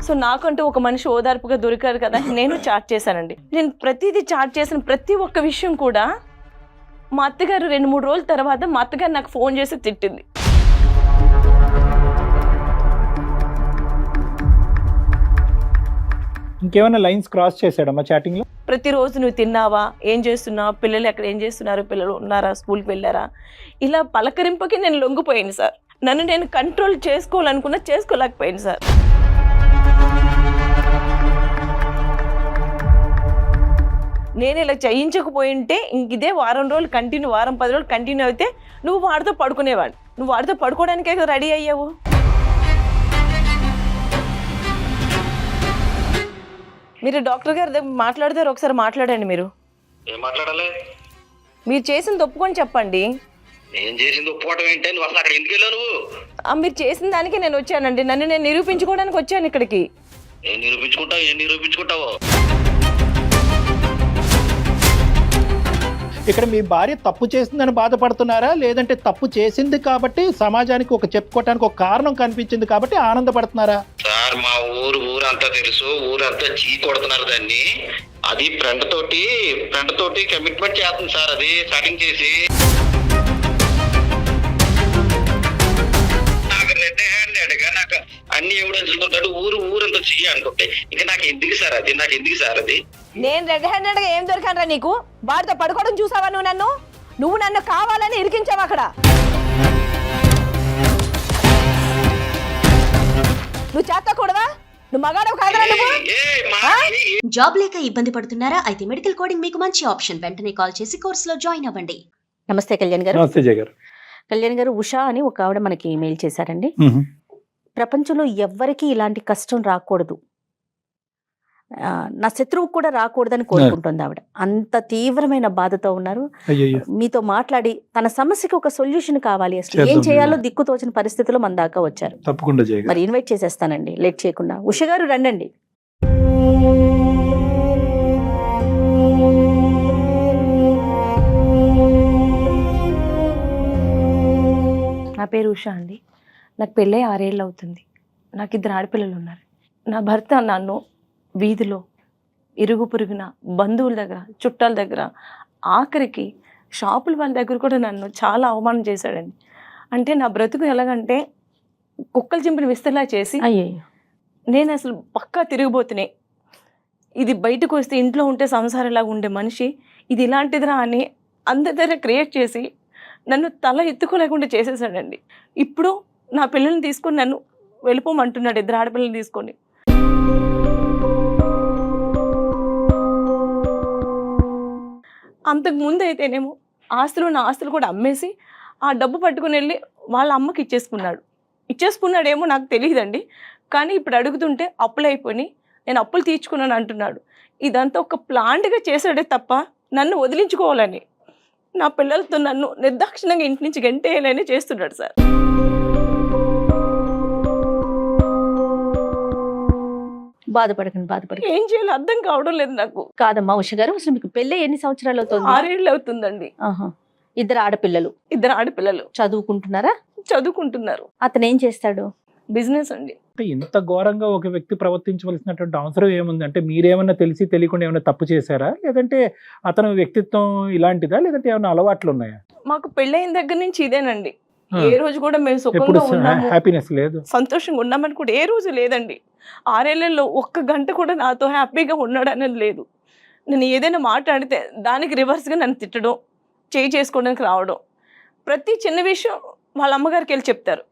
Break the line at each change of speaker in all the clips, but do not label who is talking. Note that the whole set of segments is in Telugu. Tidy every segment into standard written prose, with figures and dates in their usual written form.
సో నాకంటూ ఒక మనిషి ఓదార్పుగా దొరికారు కదా, నేను చాట్ చేశానండి. నేను ప్రతిదీ చాట్ చేసిన ప్రతి ఒక్క విషయం కూడా మా అత్తగారు 2-3 రోజుల తర్వాత మా అత్తగారు నాకు ఫోన్ చేసి తిట్టింది.
ఇంకేమైనా లైన్స్ క్రాస్ చేశాడమ్మా చాటింగ్ లో?
ప్రతిరోజు నువ్వు తిన్నావా, ఏం చేస్తున్నావు, పిల్లలు ఎక్కడ ఏం చేస్తున్నారు, పిల్లలు ఉన్నారా, స్కూల్కి వెళ్ళారా, ఇలా పలకరింపుకి నేను లొంగిపోయాను సార్. నన్ను నేను కంట్రోల్ చేసుకోవాలనుకున్నా చేసుకోలేకపోయాను సార్. నేను ఇలా చేయించకపోయింటే ఇంక ఇదే వారం రోజులు కంటిన్యూ, వారం 10 రోజులు కంటిన్యూ అయితే నువ్వు వాడితో పడుకునేవాడు. నువ్వు వాడితో పడుకోవడానికే కదా రెడీ అయ్యావు. మీరు డాక్టర్ గారి దగ్గర మాట్లాడతారు, ఒకసారి మాట్లాడండి. మీరు
ఏం మాట్లాడాలి?
మీరు చేసింది ఒప్పుకొని చెప్పండి.
నేను చేసింది ఒప్పుకోవటం ఏంటి? నువ్వు అసలు అక్కడ ఎందుకు వెళ్ళావు? నువ్వు
మీరు చేసిన దానికే నేను వచ్చానండి. నన్ను నేను నిరూపించుకోవడానికి వచ్చాను ఇక్కడికి.
ఏం నిరూపించుకుంటావు?
ఇక్కడ మీ భార్య తప్పు చేసిందని బాధపడుతున్నారా, లేదంటే తప్పు చేసింది కాబట్టి సమాజానికి ఒక చెప్పుకోవటానికి ఒక కారణం కనిపించింది కాబట్టి ఆనందపడుతున్నారా?
సార్ మా ఊరంతా తెలుసు, ఊరంతా చీ కొడుతున్నారు దాన్ని. అది ఫ్రెండ్ తోటి కమిట్మెంట్ చేస్తుంది సార్. అది స్టార్టింగ్ చేసి నాకు రెడ్ హ్యాండెడ్గా నాకు అన్ని ఎవిడెన్స్ ఊరంతా చెయ్యి అనుకుంటే ఇంకా నాకు ఎందుకు సార్ అది?
నేను రెడ్ హ్యాండెడ్ గా ఏం దొరికానరా నీకు? వాడితో పడుకోవడం చూసావా నువ్వు నన్ను కావాలని ఇరికించావు అక్కడ. నువ్వు చేస్తకూడదా? నువ్వు మగాడవు కాదరా నువ్వు?
జాబ్ లేక ఇబ్బంది పడుతున్నారా? అయితే మెడికల్ కోడింగ్ మీకు మంచి ఆప్షన్. వెంటనే కాల్ చేసి కోర్సులో జాయిన్ అవ్వండి.
నమస్తే కళ్యాణ్ గారు.
నమస్తే జయ గారు.
కళ్యాణ్ గారు, ఉషా అని ఒక ఆవిడ మనకి మెయిల్ చేశారండి. ప్రపంచంలో ఎవ్వరికి ఇలాంటి కష్టం రాకూడదు, నా శత్రువు కూడా రాకూడదని కోరుకుంటుంది ఆవిడ. అంత తీవ్రమైన బాధతో ఉన్నారు. మీతో మాట్లాడి తన సమస్యకి ఒక సొల్యూషన్ కావాలి, అసలు ఏం చేయాలో దిక్కుతోచిన పరిస్థితిలో మన దాకా వచ్చారు.
తప్పకుండా
మరి ఇన్వైట్ చేసేస్తానండి, లేట్ చేయకుండా. ఉష గారు రండి.
నా పేరు ఉషా అండి. నాకు పెళ్ళై 6 ఏళ్ళు అవుతుంది. నాకు 2 ఆడపిల్లలు ఉన్నారు. నా భర్త నన్ను వీధిలో, ఇరుగు పొరుగున, బంధువుల దగ్గర, చుట్టాల దగ్గర, ఆఖరికి షాపుల వాళ్ళ దగ్గర కూడా నన్ను చాలా అవమానం చేశాడండి. అంటే నా బ్రతుకు ఎలాగంటే కుక్కలు చింపిన విస్తలా చేసి, నేను అసలు పక్కా తిరిగిపోతున్నాయి. ఇది బయటకు వస్తే ఇంట్లో ఉంటే సంసారంలాగా ఉండే మనిషి ఇది ఇలాంటిదిరా అని అందరి దగ్గర క్రియేట్ చేసి నన్ను తల ఎత్తుకోలేకుండా చేసేసాడండి. ఇప్పుడు నా పిల్లల్ని తీసుకొని నన్ను వెళ్ళిపోమంటున్నాడు, 2 ఆడపిల్లల్ని తీసుకొని. అంతకు ముందు అయితేనేమో నా ఆస్తులు కూడా అమ్మేసి ఆ డబ్బు పట్టుకుని వెళ్ళి వాళ్ళ అమ్మకి ఇచ్చేసుకున్నాడేమో నాకు తెలియదండి. కానీ ఇప్పుడు అడుగుతుంటే అప్పులు అయిపోయి నేను అప్పులు తీర్చుకున్నాను అంటున్నాడు. ఇదంతా ఒక ప్లాంట్గా చేశాడే తప్ప నన్ను వదిలించుకోవాలని, నా పిల్లలతో నన్ను నిర్దాక్షిణంగా ఇంటి నుంచి గంటేయాలని చేస్తున్నాడు సార్.
బాధపడకండి.
ఏం చేయాలో అర్థం కావడం లేదు నాకు.
కాదమ్మా ఉష గారు, అసలు మీకు పెళ్ళి ఎన్ని సంవత్సరాలు అవుతుంది?
6 ఏళ్ళు అవుతుందండి.
2 ఆడపిల్లలు.
2 ఆడపిల్లలు
చదువుకుంటున్నారా?
చదువుకుంటున్నారు.
అతను ఏం చేస్తాడు?
బిజినెస్ అండి.
ఇంత ఘోరంగా ఒక వ్యక్తి ప్రవర్తించవలసినటువంటి అవసరం ఏముంది? అంటే మీరేమన్నా తెలిసి తెలియకుండా ఏమైనా తప్పు చేశారా, లేదంటే అతని వ్యక్తిత్వం ఇలాంటిదా, లేదంటే ఏమైనా అలవాట్లు ఉన్నాయా?
మాకు పెళ్ళైన దగ్గర నుంచి ఇదేనండి. ఏ రోజు కూడా మేము సుఖంగా ఉన్నాము,
హ్యాపీనెస్ లేదు,
సంతోషంగా ఉన్నామని కూడా ఏ రోజు లేదండి. 6 ఏళ్లలో 1 గంట కూడా నాతో హ్యాపీగా ఉన్నాడు అనేది లేదు. నేను ఏదైనా మాట్లాడితే దానికి రివర్స్గా నన్ను తిట్టడం, చేసుకోవడానికి రావడం, ప్రతి చిన్న విషయం వాళ్ళ అమ్మగారికి వెళ్ళి చెప్తారు.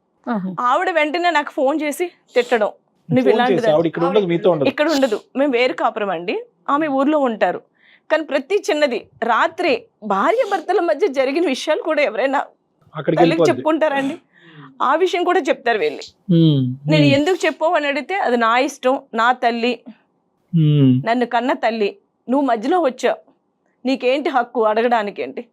ఆవిడ వెంటనే నాకు ఫోన్ చేసి తిట్టడం, నువ్వు ఇలాంటిది ఇక్కడ ఉండదు. మేము వేరు కాపురం అండి, ఆమె ఊర్లో ఉంటారు. కానీ ప్రతి చిన్నది, రాత్రి భార్య భర్తల మధ్య జరిగిన విషయాలు కూడా ఎవరైనా తల్లికి చెప్పుకుంటారండి, ఆ విషయం కూడా చెప్తారు వెళ్ళి. నేను ఎందుకు చెప్పావు అని అడిగితే అది నా ఇష్టం, నా తల్లి, నన్ను కన్న తల్లి, నువ్వు మధ్యలో వచ్చావు, నీకేంటి హక్కు అడగడానికి? ఏంటి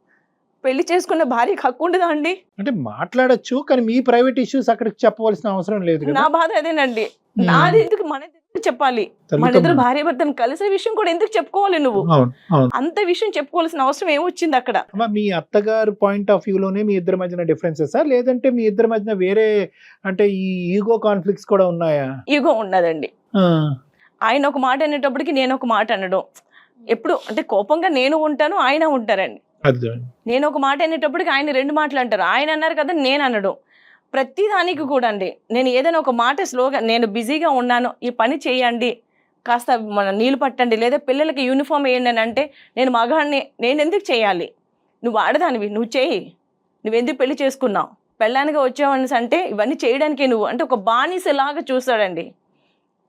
పెళ్లి చేసుకున్న భార్యకి హక్కు ఉండదా అండి?
అంటే మాట్లాడొచ్చు, కానీ మీ ప్రైవేట్ ఇష్యూస్ అక్కడికి చెప్పవలసిన అవసరం లేదు.
నా బాధ అదేనండి. నాది ఎందుకు మనది చెప్పాలి. మన
తల్లితో
ఇద్దరు భార్య భర్తను కలిసే విషయం కూడా ఎందుకు చెప్పుకోవాలి నువ్వు?
అవును అవును.
అంత విషయం చెప్పుకోవాల్సిన అవసరం ఏమొచ్చింది అక్కడ?
అమ్మా, మీ అత్తగారు పాయింట్ ఆఫ్ వ్యూలోనే మీ ఇద్దరి మధ్యన డిఫరెన్సెసా, లేదంటే మీ ఇద్దరి మధ్యన వేరే అంటే ఈ ఈగో కాన్ఫ్లిక్ట్స్ కూడా ఉన్నాయా?
ఈగో ఉన్నదండి.
ఆ,
ఆయన ఒక మాట అనేటప్పటికి నేను ఒక మాట అనడం, ఎప్పుడు అంటే కోపంగా నేను ఉంటాను, ఆయన ఉంటారండి.
అర్థం.
నేను ఒక మాట అనేటప్పటికి ఆయన 2 మాటలు అంటారు. ఆయన అన్నారు కదా నేను అనడం. ప్రతి దానికి కూడా అండి, నేను ఏదైనా ఒక మాట స్లోగా, నేను బిజీగా ఉన్నాను, ఈ పని చేయండి, కాస్త మన నీళ్ళు పట్టండి, లేదా పిల్లలకి యూనిఫామ్ వేయండి అని అంటే, నేను మగాడిని, నేను ఎందుకు చేయాలి? నువ్వు ఆడదానివి, నువ్వు చేయి, నువ్వెందుకు పెళ్లి చేసుకున్నావు, పెళ్ళానిగా వచ్చావని అంటే ఇవన్నీ చేయడానికే నువ్వు అంటే ఒక బానిసలాగా చూస్తాడండి.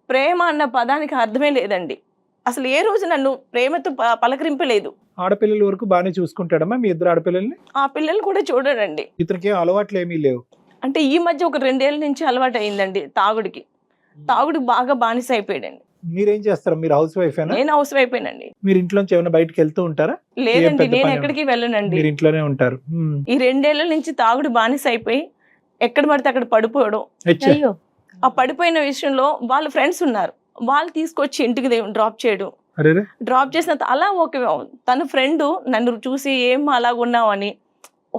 ప్రేమ అన్న పదానికి అర్థమే లేదండి. అసలు ఏ రోజు నన్ను ప్రేమతో పలకరింపలేదు.
ఆడపిల్లల వరకు బాగానే చూసుకుంటాడమ్మా మీ ఇద్దరు ఆడపిల్లల్ని?
ఆ పిల్లలు కూడా చూడడండి.
ఇతనికి అలవాట్లు ఏమీ లేవు.
అంటే ఈ మధ్య ఒక 2 ఏళ్ళ నుంచి అలవాటు అయిందండి తాగుడికి. తాగుడికి బాగా బానిస అయిపోయాడండి.
మీరేం చేస్తారు? మీరు హౌస్ వైఫేనా?
నేను హౌస్ అయిపోయానండి.
మీరు ఇంట్లోంచి ఏమైనా బయటకు వెళ్తూ ఉంటారా?
లేదండి,
పెద్ద
నేను
పని
ఎక్కడికి వెళ్ళనండి.
మీరు ఇంట్లోనే ఉంటారు.
ఈ 2 ఏళ్ల నుంచి తాగుడు బానిస అయిపోయి ఎక్కడ పడితే అక్కడ పడిపోవడం.
అచ్చా.
అయ్యో,
ఆ పడిపోయిన విషయంలో వాళ్ళ ఫ్రెండ్స్ ఉన్నారు, వాళ్ళు తీసుకొచ్చి ఇంటికి డ్రాప్ చేయడం.
అరే
డ్రాప్ చేసిన అలా ఒక తన ఫ్రెండ్ నన్ను చూసి ఏం అలాగున్నావు అని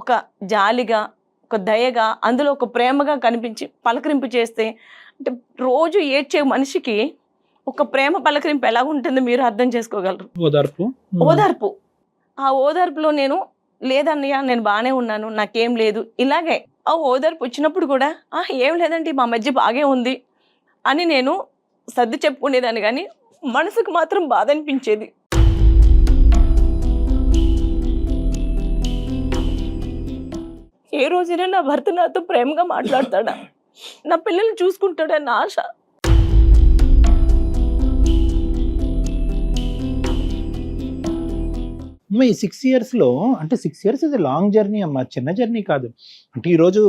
ఒక జాలిగా, ఒక దయగా, అందులో ఒక ప్రేమగా కనిపించి పలకరింపు చేస్తే, అంటే రోజు ఏడ్చే మనిషికి ఒక ప్రేమ పలకరింపు ఎలా ఉంటుందో మీరు అర్థం చేసుకోగలరు.
ఓదార్పు.
ఓదార్పు. ఆ ఓదార్పులో నేను లేదన్నయ్య నేను బాగానే ఉన్నాను, నాకేం లేదు, ఇలాగే ఆ ఓదార్పు వచ్చినప్పుడు కూడా ఏం లేదండి మా మధ్య బాగే ఉంది అని నేను సర్ది చెప్పుకునేదాన్ని, కానీ మనసుకు మాత్రం బాధ అనిపించేది. ఏ రోజైనా నా భర్త నాతో ప్రేమగా మాట్లాడతాడా, నా పిల్లల్ని చూసుకుంటాడా నా ఆశ.
అమ్మ, ఈ 6 yearsలో అంటే 6 years ఇది లాంగ్ జర్నీ అమ్మా, చిన్న జర్నీ కాదు. అంటే ఈరోజు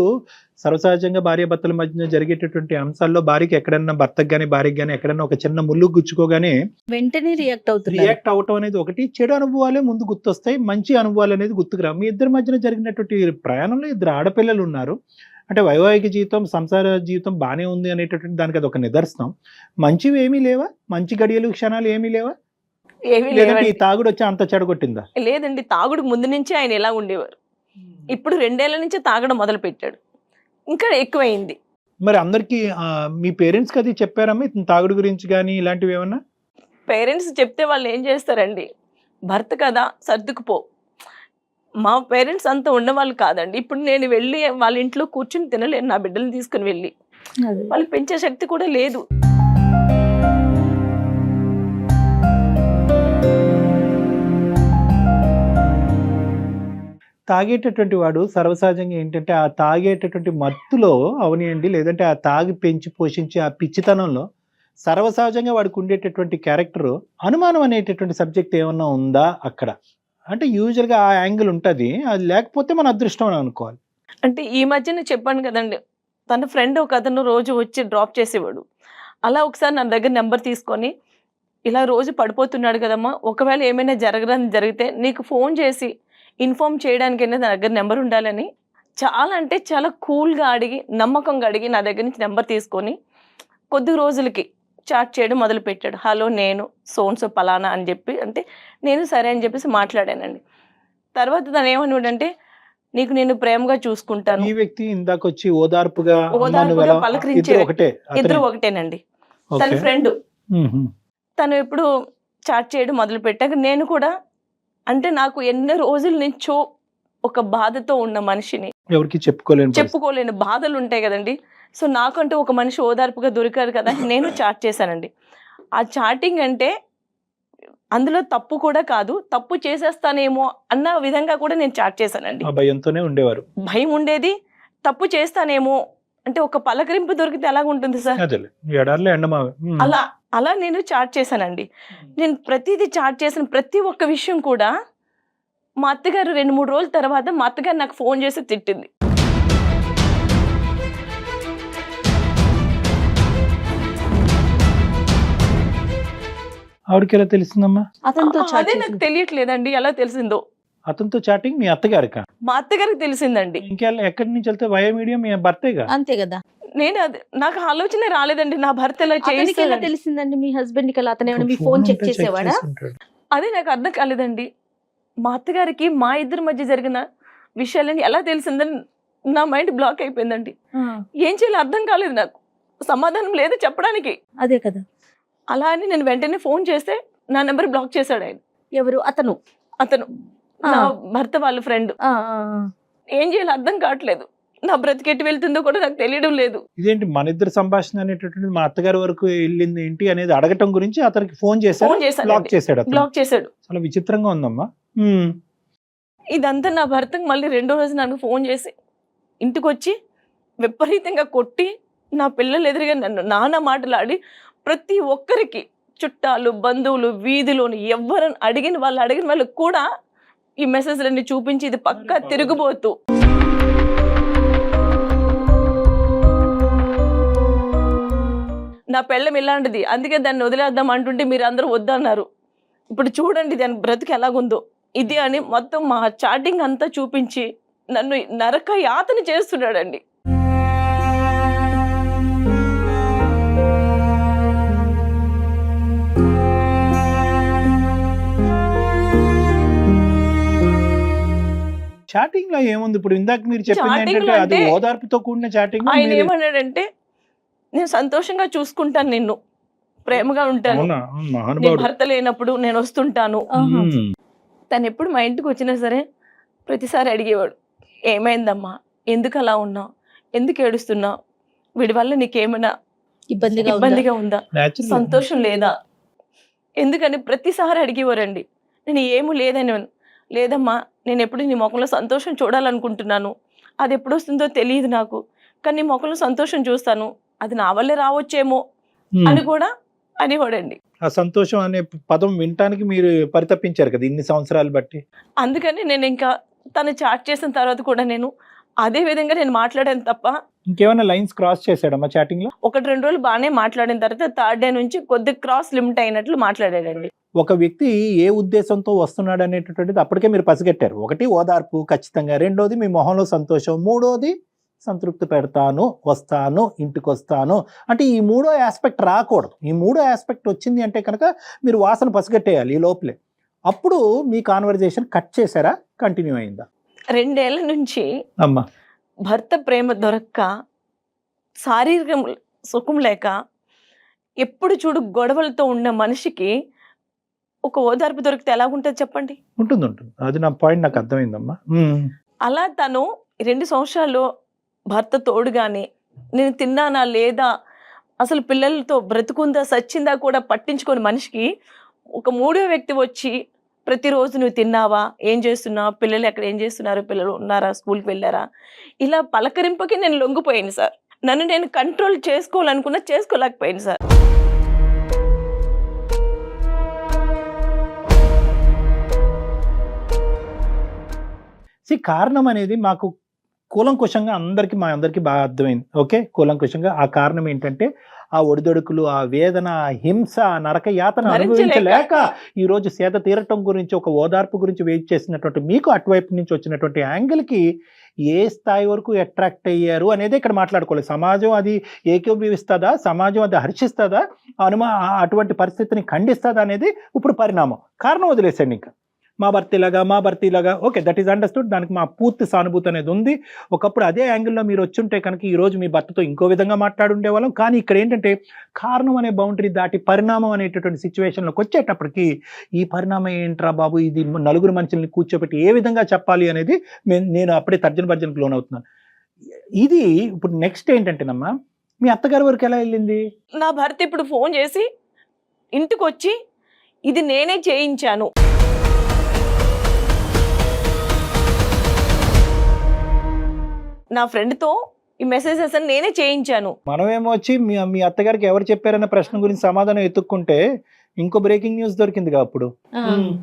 సర్వసహజంగా భార్యాభర్తల మధ్య జరిగేటటువంటి అంశాల్లో భార్యకి ఎక్కడన్నా, భర్తకు కానీ భార్యకి కానీ ఎక్కడన్నా ఒక చిన్న ముళ్ళు గుచ్చుకోగానే
వెంటనే రియాక్ట్ అవుతున్నారు.
రియాక్ట్ అవటం అనేది ఒకటి. చెడు అనుభవాలే ముందు గుర్తొస్తాయి, మంచి అనుభవాలు అనేది గుర్తుకురా. మీ ఇద్దరి మధ్యన జరిగినటువంటి ప్రయాణంలో 2 ఆడపిల్లలు ఉన్నారు. అంటే వైవాహిక జీవితం, సంసార జీవితం బాగానే ఉంది అనేటటువంటి దానికి అది ఒక నిదర్శనం. మంచివి ఏమీ లేవా? మంచి గడియలు, క్షణాలు ఏమీ లేవా?
ఏమీ
లేదంటే ఈ
లేదండి.
తాగుడు వచ్చి అంత చెడగొట్టిందా?
లేదండి, తాగుడు ముందు నుంచి ఆయన ఎలా ఉండేవారు, ఇప్పుడు 2 ఏళ్ల నుంచి తాగడం మొదలు పెట్టాడు, ఇంకా ఎక్కువైంది.
మరి అందరికి మీ పేరెంట్స్కి అది చెప్పారమ్మా ఇతను తాగుడు గురించి కానీ ఇలాంటివి ఏమన్నా?
పేరెంట్స్ చెప్తే వాళ్ళు ఏం చేస్తారండి, భర్త కదా సర్దుకుపో. మా పేరెంట్స్ అంత ఉన్నవాళ్ళు కాదండి. ఇప్పుడు నేను వెళ్ళి వాళ్ళ ఇంట్లో కూర్చుని తినలేను, నా బిడ్డలు తీసుకుని వెళ్ళి,
అదే.
వాళ్ళు పెంచే శక్తి కూడా లేదు.
తాగేటటువంటి వాడు సర్వసహజంగా ఏంటంటే ఆ తాగేటటువంటి మత్తులో అవనియండి, లేదంటే ఆ తాగి పెంచి పోషించే ఆ పిచ్చితనంలో సర్వసహజంగా వాడికి ఉండేటటువంటి క్యారెక్టర్ అనుమానం అనేటటువంటి సబ్జెక్ట్ ఏమన్నా ఉందా అక్కడ? అంటే యూజువల్గా ఆ యాంగిల్ ఉంటుంది, అది లేకపోతే మన అదృష్టం అని అనుకోవాలి.
అంటే ఈ మధ్యన చెప్పాను కదండి, తన ఫ్రెండ్ ఒక అతను రోజు వచ్చి డ్రాప్ చేసేవాడు. అలా ఒకసారి నా దగ్గర నెంబర్ తీసుకొని, ఇలా రోజు పడిపోతున్నాడు కదమ్మా, ఒకవేళ ఏమైనా జరిగితే నీకు ఫోన్ చేసి ఇన్ఫార్మ్ చేయడానికైనా నా దగ్గర నెంబర్ ఉండాలని చాలా అంటే చాలా కూల్గా అడిగి, నమ్మకంగా అడిగి నా దగ్గర నుంచి నెంబర్ తీసుకొని కొద్ది రోజులకి చాట్ చేయడం మొదలుపెట్టాడు. హలో నేను సోన్సో పలానా అని చెప్పి, అంటే నేను సరే అని చెప్పేసి మాట్లాడానండి. తర్వాత తను ఏమన్నాడంటే, నీకు నేను ప్రేమగా చూసుకుంటాను.
ఈ వ్యక్తి ఇందాక వచ్చి ఓదార్పుగా
పలకరించే
ఇద్దరు ఒకటే,
ఇద్దరు ఒకటేనండి. తన ఫ్రెండ్ తను ఎప్పుడు చాట్ చేయడం మొదలు పెట్టాక నేను కూడా, అంటే నాకు ఎన్నో రోజుల నుంచో ఒక బాధతో ఉన్న మనిషిని,
ఎవరికి చెప్పుకోలేని
బాధలు ఉంటాయి కదండి. సో నాకంటూ ఒక మనిషి ఓదార్పుగా దొరికారు కదా, నేను చాట్ చేశానండి. ఆ చాటింగ్ అంటే అందులో తప్పు కూడా కాదు, తప్పు చేసేస్తానేమో అన్న విధంగా కూడా నేను చాట్ చేశానండి.
భయంతోనే ఉండేవారు.
భయం ఉండేది, తప్పు చేస్తానేమో అంటే ఒక పలకరింపు దొరికితే ఎలా ఉంటుంది సార్, అలా నేను చాట్ చేశానండి. నేను ప్రతిదీ చాట్ చేసిన ప్రతి ఒక్క విషయం కూడా మా అత్తగారు 2-3 రోజుల తర్వాత మా అత్తగారు నాకు ఫోన్ చేసి తిట్టింది.
ఆవిడకి ఎలా తెలిసిందమ్మా?
అతనితో
అదే నాకు తెలియట్లేదండి ఎలా తెలిసిందో.
అతనితో చాటింగ్ మీ అత్తగారికా?
మా అత్తగారికి తెలిసిందండి.
ఇంకెలా ఎక్కడి నుంచి వెళ్తే వయో మీడియం మీ భర్తేగా?
అంతే కదా.
నేను అది నాకు ఆలోచన రాలేదండి నా భర్త ఇలా
అతనికి ఎలా
చేస్తాడని.
తెలిసిందండి మీ హస్బెండ్ కి? అలా అతను ఏమైనా మీ ఫోన్ చెక్ చేసేవాడా?
అదే నాకు అర్థం కాలేదండి. మా అత్తగారికి మా ఇద్దరి మధ్య జరిగిన విషయాలని ఎలా తెలిసిందని నా మైండ్ బ్లాక్ అయిపోయిందండి. ఏం చేయాలో అర్థం కాలేదు, నాకు సమాధానం లేదు చెప్పడానికి.
అదే కదా.
అలా అని నేను వెంటనే ఫోన్ చేస్తే నా నెంబర్ బ్లాక్ చేశాడు ఆయన.
ఎవరు? అతను
నా భర్త వాళ్ళ ఫ్రెండ్. ఏం చేయాలో అర్థం కావట్లేదు, నా బ్రతికెట్టి వెళ్తుందో కూడా నాకు తెలియడం లేదు.
ఇదేంటి మన ఇద్దరు సంభాషణ అనేటటువంటిది మా అత్తగారి వరకు వెళ్ళింది ఏంటి అనేది అడగటం గురించి అతనికి ఫోన్ చేశాడు, బ్లాక్ చేశాడు అతను.
బ్లాక్ చేశాడు.
చాలా విచిత్రంగా ఉందమ్మా.
ఇదంతా నా భర్తకు మళ్ళీ రెండో రోజు నాకు ఫోన్ చేసి ఇంటికి వచ్చి విపరీతంగా కొట్టి నా పిల్లలు ఎదురుగా నన్ను నానా మాటలాడి ప్రతి ఒక్కరికి, చుట్టాలు బంధువులు వీధిలోని ఎవరని అడిగిన వాళ్ళకి కూడా ఈ మెసేజ్లన్నీ చూపించి ఇది పక్కా తిరుగుబోతు. నా పెళ్ళం ఇలాంటిది, అందుకే దాన్ని వదిలేద్దాం అంటుంటే మీరు అందరూ వద్దన్నారు. ఇప్పుడు చూడండి దాని బ్రతుకు ఎలాగుందో ఇది అని మొత్తం మా చాటింగ్ అంతా చూపించి నన్ను నరక యాతన చేస్తున్నాడండి.
చాటింగ్ లో ఏముంది? ఇప్పుడు ఇందాక మీరు చెప్పింది
Chatting
ఏంటంటే
లో
అది
అంటే
ఓదార్పుతో కూడిన చాటింగ్.
ఆయన ఏమన్నాడంటే, నేను సంతోషంగా చూసుకుంటాను, నిన్ను ప్రేమగా ఉంటాను, నేను భర్త లేనప్పుడు నేను వస్తుంటాను. తను ఎప్పుడు మా ఇంటికి వచ్చినా సరే ప్రతిసారి అడిగేవాడు, ఏమైందమ్మా, ఎందుకు అలా ఉన్నావు, ఎందుకు ఏడుస్తున్నావు, వీడి వల్ల నీకేమైనా ఇబ్బందిగా ఉందా, సంతోషం లేదా, ఎందుకని ప్రతిసారి అడిగేవారండి. నేను ఏమీ లేదని, లేదమ్మా నేను ఎప్పుడు నీ ముఖంలో సంతోషం చూడాలనుకుంటున్నాను, అది ఎప్పుడు వస్తుందో తెలియదు నాకు, కానీ నీ ముఖంలో సంతోషం చూస్తాను, అది నా వల్లే రావచ్చేమో అని కూడా అనేవాడండి.
ఆ సంతోషం అనే పదం వినటానికి మీరు పరితపించారు కదా ఇన్ని సంవత్సరాలు బట్టి.
అందుకని నేను ఇంకా తను చాట్ చేసిన తర్వాత కూడా నేను అదే విధంగా నేను మాట్లాడాను తప్ప.
ఇంకేమైనా లైన్స్ క్రాస్ చేశాడమ్మా చాటింగ్ లో?
1-2 రోజులు బాగానే మాట్లాడిన తర్వాత థర్డ్ డే నుంచి కొద్ది క్రాస్ లిమిట్ అయినట్లు మాట్లాడాడండి.
ఒక వ్యక్తి ఏ ఉద్దేశంతో వస్తున్నాడు అనేటటువంటిది అప్పటికే మీరు పసిగట్టారు. ఒకటి ఓదార్పు ఖచ్చితంగా, రెండోది మీ మొహంలో సంతోషం, మూడోది సంతృప్తి పెడతాను, వస్తాను, ఇంటికి వస్తాను అంటే ఈ మూడో ఆస్పెక్ట్ రాకూడదు. ఈ మూడో ఆస్పెక్ట్ వచ్చింది అంటే కనుక మీరు వాసన పసిగట్టేయాలి ఈ లోపలే. అప్పుడు మీ కాన్వర్జేషన్ కట్ చేశారా, కంటిన్యూ అయిందా?
2 ఏళ్ల నుంచి
అమ్మా
భర్త ప్రేమ దొరక్క, శారీరక సుఖం లేక, ఎప్పుడు చూడు గొడవలతో ఉన్న మనిషికి ఒక ఓదార్పు దొరికితే ఎలా ఉంటుంది చెప్పండి?
ఉంటుంది. అది నా పాయింట్, నాకు అర్థమైందమ్మా.
అలా తను 2 సంవత్సరాలు భర్త తోడుగానే నేను తిన్నానా లేదా, అసలు పిల్లలతో బ్రతుకుందా సచ్చిందా కూడా పట్టించుకొని మనిషికి ఒక 3వ వ్యక్తి వచ్చి ప్రతిరోజు నువ్వు తిన్నావా, ఏం చేస్తున్నావు, పిల్లలు ఎక్కడ ఏం చేస్తున్నారు, పిల్లలు ఉన్నారా, స్కూల్కి వెళ్ళారా, ఇలా పలకరింపుకి నేను లొంగిపోయాను సార్. నన్ను నేను కంట్రోల్ చేసుకోవాలనుకున్నా చేసుకోలేకపోయాను సార్.
కారణం అనేది మాకు కూలంకుషంగా మా అందరికీ బాగా అర్థమైంది. ఓకే, కూలంకుషంగా ఆ కారణం ఏంటంటే ఆ ఒడిదొడుకులు, ఆ వేదన, ఆ హింస, నరక యాతన అనుభవించలేక ఈ రోజు సేద తీరటం గురించి, ఒక ఓదార్పు గురించి వెయిట్ చేసినటువంటి మీకు అటువైపు నుంచి వచ్చినటువంటి యాంగిల్కి ఏ స్థాయి వరకు అట్రాక్ట్ అయ్యారు అనేది ఇక్కడ మాట్లాడుకోవాలి. సమాజం అది ఏకీభవిస్తుందా, సమాజం అది హర్షిస్తుందా, అటువంటి పరిస్థితిని ఖండిస్తుందా అనేది ఇప్పుడు పరిణామం. కారణం వదిలేసండి, ఇంకా మా భర్త ఇలాగా ఓకే, దట్ ఈస్ అండర్స్టూడ్. దానికి మా పూర్తి సానుభూతి అనేది ఉంది. ఒకప్పుడు అదే యాంగిల్లో మీరు వచ్చి ఉంటే కనుక ఈరోజు మీ భర్తతో ఇంకో విధంగా మాట్లాడుండేవాళ్ళం. కానీ ఇక్కడ ఏంటంటే కారణం అనే బౌండరీ దాటి పరిణామం అనేటటువంటి సిచ్యువేషన్లోకి వచ్చేటప్పటికి ఈ పరిణామం ఏంట్రా బాబు, ఇది నలుగురు మనుషుల్ని కూర్చోబెట్టి ఏ విధంగా చెప్పాలి అనేది నేను అప్పుడే తర్జనభర్జనకు లోనవుతున్నాను. ఇది ఇప్పుడు నెక్స్ట్ ఏంటంటేనమ్మా, మీ అత్తగారి వరకు ఎలా వెళ్ళింది?
నా భర్త ఇప్పుడు ఫోన్ చేసి ఇంటికి వచ్చి ఇది నేనే చేయించాను, నా ఫ్రెండ్తో ఈ మెసేజెస్ అని నేనే చేయించాను.
మనమేమో వచ్చి మీ అత్తగారికి ఎవరు చెప్పారన్న ప్రశ్న గురించి సమాధానం ఎత్తుక్కుంటే ఇంకో బ్రేకింగ్ న్యూస్ దొరికిందిగా అప్పుడు.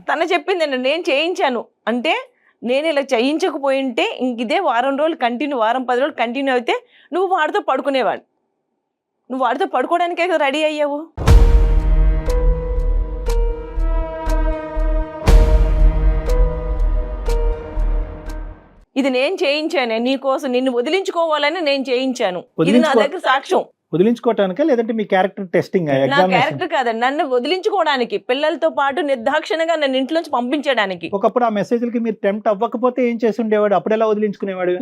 తన చెప్పింది నేను చేయించాను అంటే, నేను ఇలా చేయించకపోయింటే ఇంక ఇదే వారం 10 రోజులు కంటిన్యూ అయితే నువ్వు వాడితో పడుకునేవాడు, నువ్వు వాడితో పడుకోవడానికే రెడీ అయ్యావు. ఇది నేను చేయించానే నీకోసం, నిన్ను వదిలించుకోవాలని నేను చేయించాను. ఇది నా దగ్గర సాక్ష్యం.
వదిలించుకోవటానికా లేదంటే మీ క్యారెక్టర్ టెస్టింగ్
నా క్యారెక్టర్ కాదండి, నన్ను వదిలించుకోవడానికి, పిల్లలతో పాటు నిర్దాక్షిణంగా నన్ను ఇంట్లోంచి పంపించడానికి.
ఒకప్పుడు ఆ మెసేజ్లకి మీరు టెంప్ట్ అవ్వకపోతే ఏం చేసి ఉండేవాడు? అప్పుడు ఎలా వదిలించుకునేవాడు?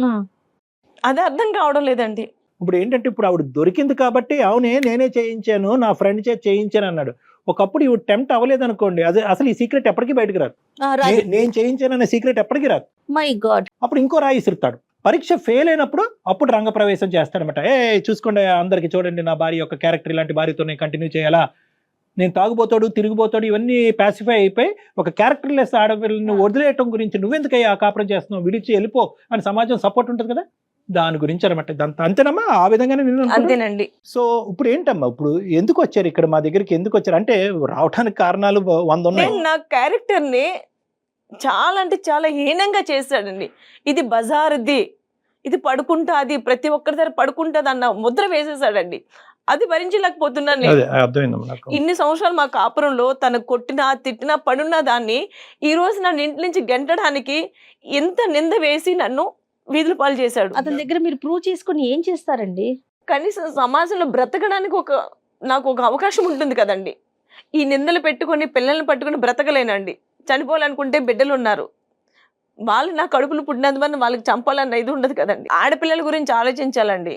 అది అర్థం కావడం లేదండి.
ఇప్పుడు ఏంటంటే ఇప్పుడు ఆవిడ దొరికింది కాబట్టి అవునే నేనే చేయించాను, నా ఫ్రెండ్ చేయించాను అన్నాడు. ఒకప్పుడు ఇవి టెంప్ట్ అవ్వలేదు అనుకోండి, అది అసలు ఈ సీక్రెట్ ఎప్పటికీ బయటకు రాదు. నేను చేయించాను అనే సీక్రెట్ ఎప్పటికీ రాదు.
My God.
అప్పుడు ఇంకో రాయి ఇసురుతాడు. పరీక్ష ఫెయిల్ అయినప్పుడు అప్పుడు రంగప్రవేశం చేస్తాడనమాట. చూసుకోండి అందరికి, చూడండి నా భార్య యొక్క క్యారెక్టర్ ఇలాంటి భార్యతో నేను కంటిన్యూ చేయాలా, నేను తాగుబోతాడు తిరిగిపోతాడు ఇవన్నీ పాసిఫై అయిపోయి ఒక క్యారెక్టర్లెస్ ఆడపిల్లని వదిలేయటం గురించి నువ్వెందుకయ్యా కాపురం చేస్తున్నావు, విడిచి వెళ్ళిపో అని సమాజం సపోర్ట్ ఉంటుంది కదా, దాని గురించి అనమాట. అంతేనమ్మా, ఆ విధంగానే నేను
అంతేనండి.
సో ఇప్పుడు ఏంటమ్మా, ఇప్పుడు ఎందుకు వచ్చారు ఇక్కడ మా దగ్గరికి, ఎందుకు వచ్చారు అంటే రావడానికి కారణాలు 100 ఉన్నాయి.
నా క్యారెక్టర్ ని చాలా అంటే చాలా హీనంగా చేశాడండి. ఇది బజార్ది, ఇది పడుకుంటాది, ప్రతి ఒక్కరి దగ్గర పడుకుంటుంది అన్న ముద్ర వేసేసాడండి. అది భరించలేకపోతున్నాను నేను. ఇన్ని సంవత్సరాలు మా కాపురంలో తను కొట్టినా తిట్టినా పడున్న దాన్ని ఈ రోజు నన్ను ఇంటి నుంచి గెంటడానికి ఎంత నింద వేసి నన్ను వీధుల పాలు చేశాడు.
అతని దగ్గర మీరు ప్రూవ్ చేసుకుని ఏం చేస్తారండి?
కనీసం సమాజంలో బ్రతకడానికి నాకు ఒక అవకాశం ఉంటుంది కదండి. ఈ నిందలు పెట్టుకొని పిల్లల్ని పట్టుకొని బ్రతకలేనండి. చనిపోవాలనుకుంటే బిడ్డలు ఉన్నారు, వాళ్ళు నా కడుపును పుట్టినందువల్ల వాళ్ళకి చంపాలన్న ఇది ఉండదు కదండి. ఆడపిల్లల గురించి ఆలోచించాలండి.